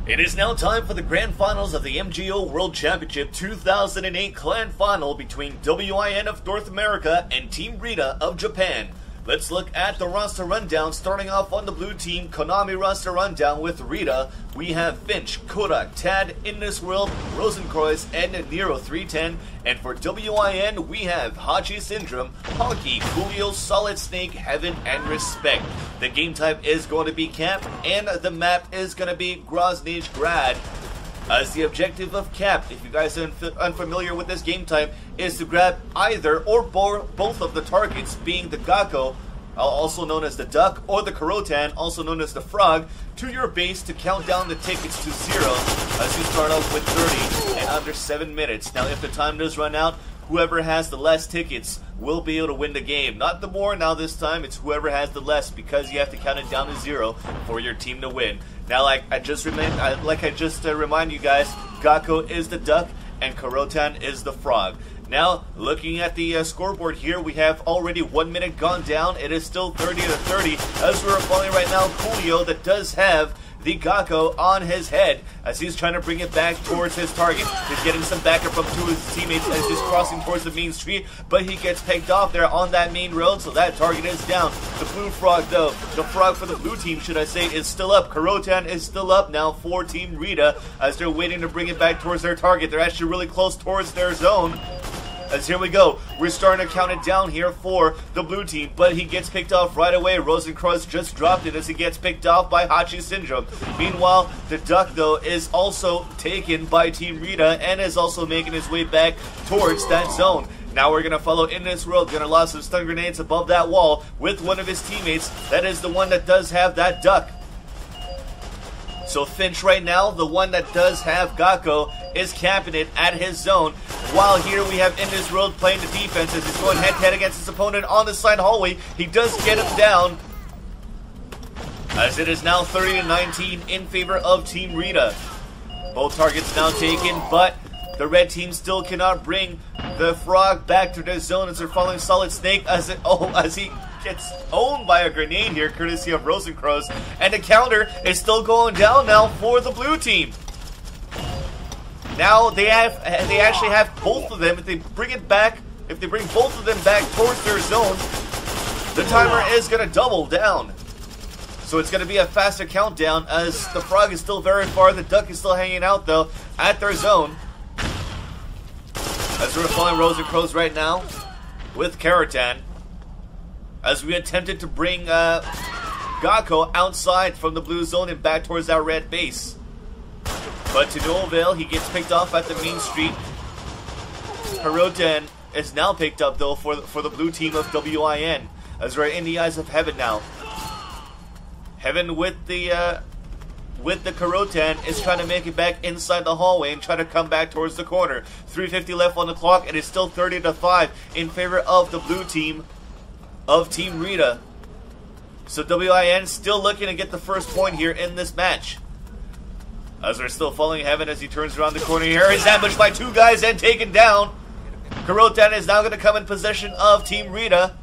It is now time for the Grand Finals of the MGO World Championship 2008 Clan Final between WiN of North America and Team RITA of Japan. Let's look at the roster rundown. Starting off on the blue team, Konami roster rundown with RITA. We have Finch, Kodak, Tad, In This World, Rosenkreuz, and Nero 310. And for WiN, we have Hachi Syndrome, Honky, Coolio, Solid Snake, Heaven, and Respect. The game type is going to be Cap, and the map is going to be Groznyj Grad. As the objective of Cap, if you guys are unfamiliar with this game type, is to grab either or both of the targets, being the Gakko, also known as the Duck, or the Karotan, also known as the Frog, to your base to count down the tickets to 0 as you start off with 30 in under 7 minutes. Now, if the time does run out, whoever has the less tickets will be able to win the game. Not the more now this time, it's whoever has the less, because you have to count it down to 0 for your team to win. Now, like I just remind you guys, Gakko is the Duck and Karotan is the Frog. Now, looking at the scoreboard here, we have already 1 minute gone down. It is still 30 to 30 as we're following right now Coolio that does have the Gakko on his head as he's trying to bring it back towards his target. He's getting some backup from two of his teammates as he's crossing towards the main street, but he gets picked off there on that main road, so that target is down. The blue frog, though, the frog for the blue team, should I say, is still up. Karotan is still up now for Team RITA as they're waiting to bring it back towards their target. They're actually really close towards their zone. As here we go, we're starting to count it down here for the blue team, but he gets picked off right away. Rosenkreuz just dropped it as he gets picked off by Hachi Syndrome. Meanwhile, the Duck, though, is also taken by Team RITA and is also making his way back towards that zone. Now we're going to follow In This World, going to launch some stun grenades above that wall with one of his teammates. That is the one that does have that Duck. So Finch right now, the one that does have Gakko, is capping it at his zone. While here we have In This World playing the defense as he's going head-to-head against his opponent on the side hallway. He does get him down as it is now 30 to 19 in favor of Team RITA. Both targets now taken, but the red team still cannot bring the Frog back to their zone as they're following Solid Snake as he gets owned by a grenade here, courtesy of Rosenkreuz, and the counter is still going down now for the blue team. Now they actually have both of them. If they bring both of them back towards their zone, the timer is going to double down. So it's going to be a faster countdown as the Frog is still very far. The Duck is still hanging out though at their zone. As we're following Rosenkreuz right now with Karotan, as we attempted to bring Gakko outside from the blue zone and back towards our red base. But to no avail, he gets picked off at the main street. Karotan is now picked up though for the blue team of WiN as we're in the eyes of Heaven now. Heaven with the Karotan is trying to make it back inside the hallway and try to come back towards the corner. 3:50 left on the clock, and it's still 30 to 5 in favor of the blue team of Team RITA. So WiN still looking to get the first point here in this match. As we're still following Heaven as he turns around the corner here. He's ambushed by two guys and taken down. Karotan is now going to come in possession of Team RITA,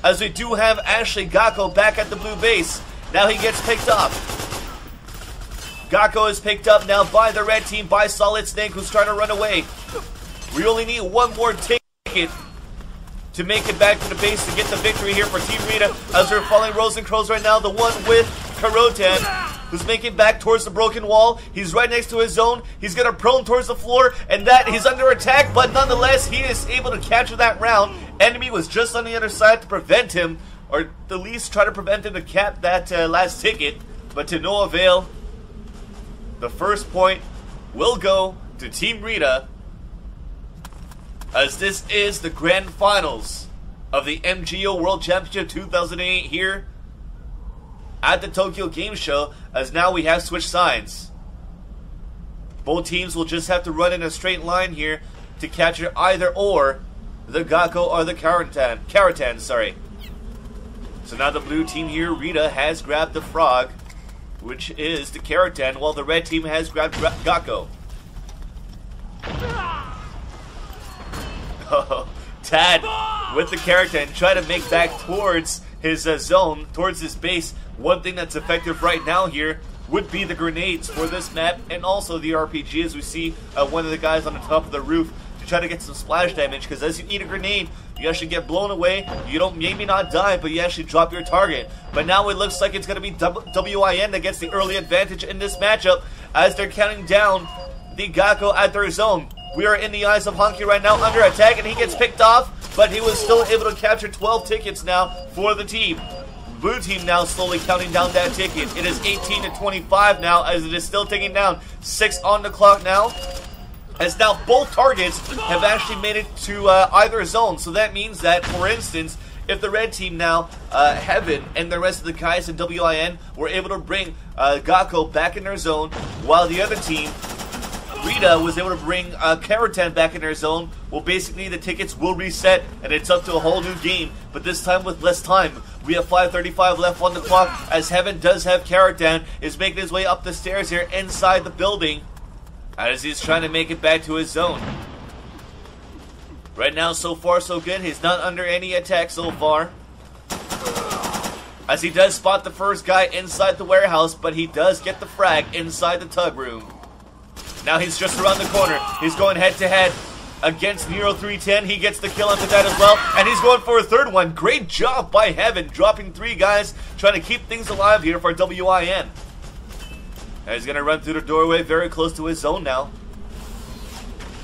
as we do have Ashley Gakko back at the blue base. Now he gets picked up. Gakko is picked up now by the red team, by Solid Snake, who's trying to run away. We only need one more ticket to make it back to the base to get the victory here for Team RITA as we're following Rosenkreuz right now, the one with Karotan, who's making back towards the broken wall. He's right next to his zone. He's going to prone towards the floor, and that he's under attack, but nonetheless, he is able to capture that round. Enemy was just on the other side to prevent him, or at least try to prevent him to cap that last ticket, but to no avail. The first point will go to Team RITA, as this is the Grand Finals of the MGO World Championship 2008 here at the Tokyo Game Show, as now we have switched sides. Both teams will just have to run in a straight line here to capture either or the Gakko or the Karotan, sorry. So now the blue team here, RITA, has grabbed the Frog, which is the Karotan, while the red team has grabbed Gakko. Tad with the Karotan trying to make back towards his zone, towards his base. One thing that's effective right now here would be the grenades for this map and also the RPG, as we see one of the guys on the top of the roof to try to get some splash damage, because as you eat a grenade, you actually get blown away. You don't maybe not die, but you actually drop your target. But now it looks like it's going to be WIN that gets the early advantage in this matchup as they're counting down the Gakko at their zone. We are in the eyes of Honky right now, under attack, and he gets picked off, but he was still able to capture 12 tickets now for the team. Blue team now slowly counting down that ticket. It is 18 to 25 now, as it is still ticking down. 6 on the clock now. As now both targets have actually made it to either zone. So that means that, for instance, if the red team now, Heaven and the rest of the guys in WIN were able to bring Gakko back in their zone, while the other team, RITA, was able to bring Karatan back in their zone, well, basically the tickets will reset and it's up to a whole new game, but this time with less time. We have 5:35 left on the clock, as Heaven does have Karatan, is making his way up the stairs here inside the building as he's trying to make it back to his zone. Right now, so far so good. He's not under any attack so far, as he does spot the first guy inside the warehouse, but he does get the frag inside the tug room. Now he's just around the corner. He's going head to head against Nero 310. He gets the kill onto that as well, and he's going for a third one. Great job by Heaven, dropping 3 guys, trying to keep things alive here for WIN. And he's going to run through the doorway very close to his zone now.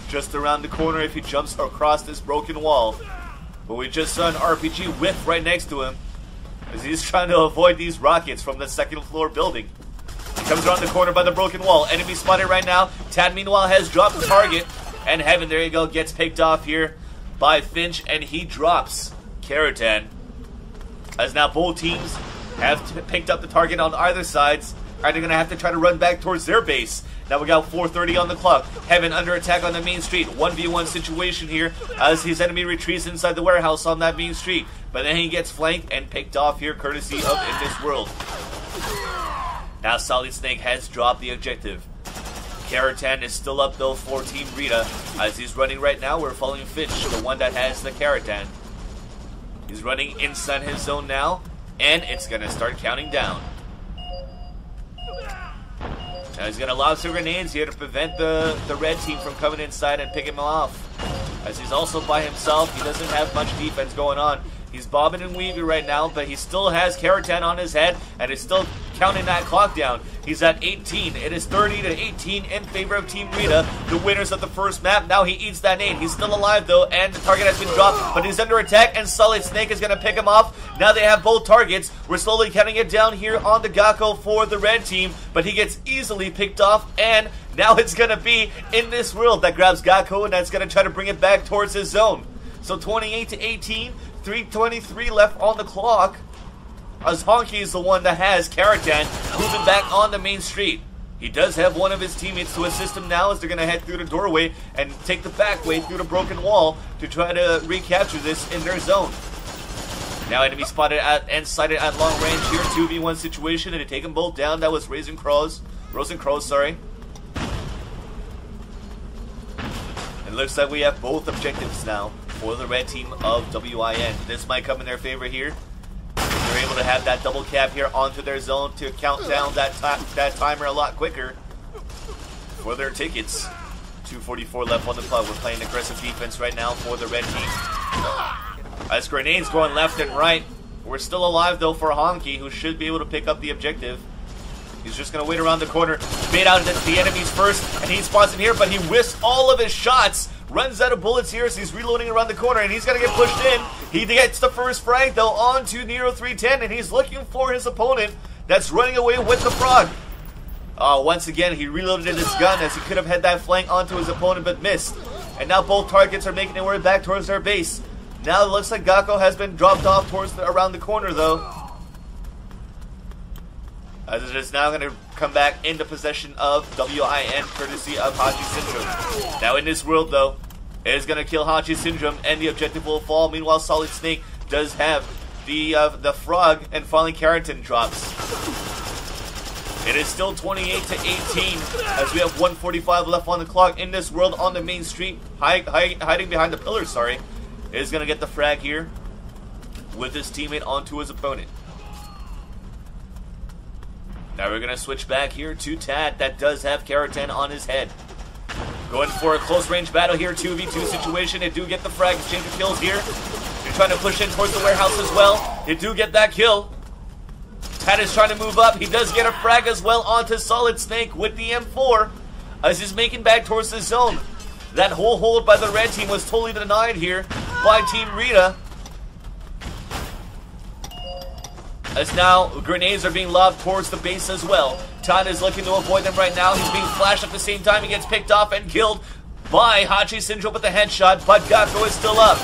Just around the corner if he jumps across this broken wall. But we just saw an RPG whiff right next to him, as he's trying to avoid these rockets from the second floor building. He comes around the corner by the broken wall. Enemy spotted right now. Tad, meanwhile, has dropped the target. And Heaven, there you go, gets picked off here by Finch, and he drops Karatan. As now both teams have picked up the target on either sides, and they're going to have to try to run back towards their base. Now we got 4:30 on the clock. Heaven under attack on the main street. 1v1 situation here as his enemy retreats inside the warehouse on that main street. But then he gets flanked and picked off here courtesy of In This World. Now Solid Snake has dropped the objective. Karatan is still up though for Team RITA. As he's running right now, we're following Finch, the one that has the Karatan. He's running inside his zone now, and it's going to start counting down. Now he's going to lob some grenades here to prevent the red team from coming inside and picking him off. As he's also by himself, he doesn't have much defense going on. He's bobbing and weaving right now, but he still has Karatan on his head and is still counting that clock down. He's at 18. It is 30 to 18 in favor of Team RITA, the winners of the first map. Now he eats that nade. He's still alive though, and the target has been dropped, but he's under attack, and Solid Snake is going to pick him off. Now they have both targets. We're slowly counting it down here on the Gakko for the red team, but he gets easily picked off, and now it's going to be In This World that grabs Gakko, and that's going to try to bring it back towards his zone. So 28 to 18. 3:23 left on the clock, as Honky is the one that has Karatan moving back on the main street. He does have one of his teammates to assist him now, as they're going to head through the doorway and take the back way through the broken wall to try to recapture this in their zone. Now enemy spotted and sighted at long range here. 2v1 situation, and to take them both down. That was Rosencrow's, sorry. It looks like we have both objectives now for the red team of WIN. This might come in their favor here. They're able to have that double cap here onto their zone to count down that timer a lot quicker for their tickets. 2:44 left on the clock. We're playing aggressive defense right now for the red team. As grenades going left and right. We're still alive though for Honky, who should be able to pick up the objective. He's just going to wait around the corner, bait out the enemies first, and he spots him here, but he whiffs all of his shots. Runs out of bullets here as he's reloading around the corner, and he's going to get pushed in. He gets the first frag, though, onto Nero 310, and he's looking for his opponent that's running away with the frog. Once again, he reloaded his gun as he could have had that flank onto his opponent, but missed. And now both targets are making their way back towards their base. Now it looks like Gakko has been dropped off towards around the corner, though, as it is now going to come back into possession of WIN, courtesy of Hachi Syndrome. Now In This World, though, is going to kill Hachi Syndrome, and the objective will fall. Meanwhile, Solid Snake does have the frog, and finally Karatan drops. It is still 28 to 18, as we have 1:45 left on the clock. In This World on the main street, hiding behind the pillars, is going to get the frag here with his teammate onto his opponent. Now we're going to switch back here to Tad. That does have Keratin on his head. Going for a close range battle here, 2v2 situation. They do get the frag, exchange of kills here. They're trying to push in towards the warehouse as well. They do get that kill. Tad is trying to move up. He does get a frag as well onto Solid Snake with the M4 as he's making back towards the zone. That whole hold by the red team was totally denied here by Team RITA. As now grenades are being lobbed towards the base as well. Tad is looking to avoid them right now. He's being flashed at the same time. He gets picked off and killed by Hachi Syndrome with the headshot, but Gakko is still up.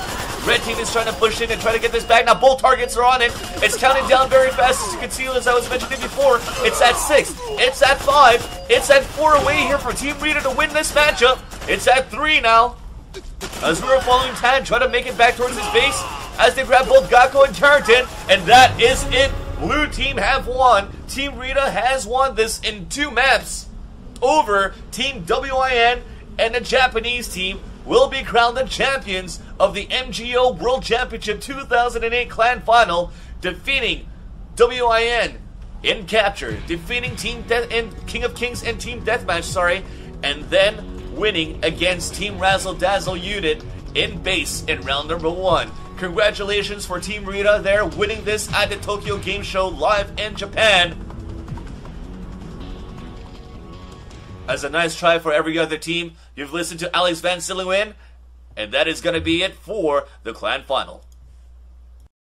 Red team is trying to push in and try to get this back. Now both targets are on it. It's counting down very fast, as you can see, as I was mentioning before. It's at 6. It's at 5. It's at 4 away here for Team RITA to win this matchup. It's at 3 now. As we were following Tad, trying to make it back towards his base as they grab both Gakko and Keratin. And that is it. Blue team have won. Team RITA has won this in 2 maps over Team WiN, and the Japanese team will be crowned the champions of the MGO World Championship 2008 Clan Final, defeating WiN in capture, defeating King of Kings and Team Deathmatch, and then winning against Team Razzle Dazzle unit in base in round number 1. Congratulations for Team RITA there, winning this at the Tokyo Game Show live in Japan. As a nice try for every other team, you've listened to Alex Van Silluin, and that is going to be it for the Clan Final.